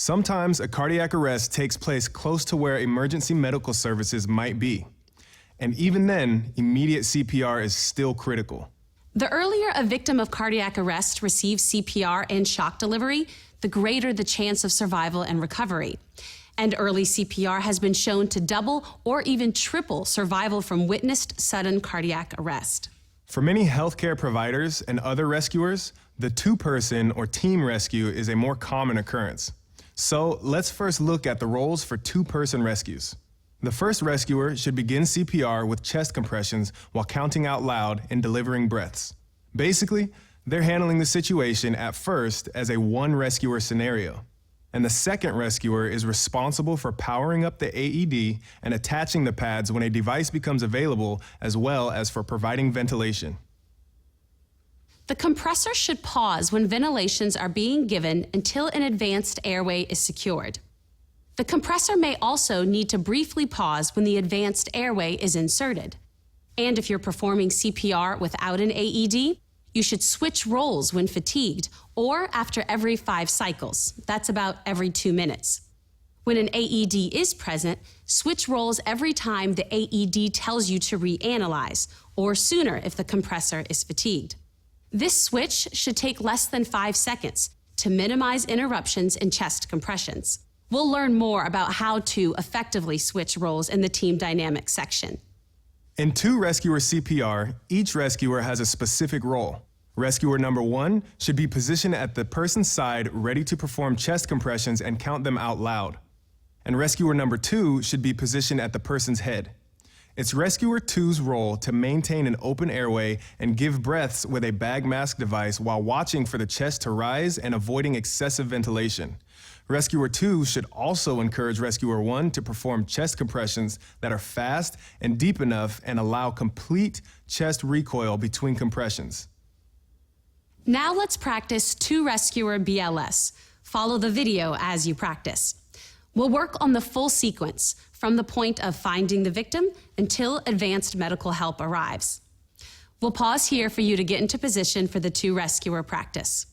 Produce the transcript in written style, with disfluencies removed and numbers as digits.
Sometimes a cardiac arrest takes place close to where emergency medical services might be. And even then, immediate CPR is still critical. The earlier a victim of cardiac arrest receives CPR and shock delivery, the greater the chance of survival and recovery. And early CPR has been shown to double or even triple survival from witnessed sudden cardiac arrest. For many healthcare providers and other rescuers, the two-person or team rescue is a more common occurrence. So let's first look at the roles for two-person rescues. The first rescuer should begin CPR with chest compressions while counting out loud and delivering breaths. Basically, they're handling the situation at first as a one-rescuer scenario. And the second rescuer is responsible for powering up the AED and attaching the pads when a device becomes available, as well as for providing ventilation. The compressor should pause when ventilations are being given until an advanced airway is secured. The compressor may also need to briefly pause when the advanced airway is inserted. And if you're performing CPR without an AED, you should switch roles when fatigued or after every 5 cycles. That's about every 2 minutes. When an AED is present, switch roles every time the AED tells you to reanalyze, or sooner if the compressor is fatigued. This switch should take less than 5 seconds to minimize interruptions in chest compressions. We'll learn more about how to effectively switch roles in the team dynamics section. In two-rescuer CPR, each rescuer has a specific role. Rescuer number 1 should be positioned at the person's side, ready to perform chest compressions and count them out loud. And rescuer number 2 should be positioned at the person's head. It's rescuer 2's role to maintain an open airway and give breaths with a bag mask device while watching for the chest to rise and avoiding excessive ventilation. Rescuer 2 should also encourage rescuer 1 to perform chest compressions that are fast and deep enough and allow complete chest recoil between compressions. Now let's practice two-rescuer BLS. Follow the video as you practice. We'll work on the full sequence, from the point of finding the victim until advanced medical help arrives. We'll pause here for you to get into position for the two-rescuer practice.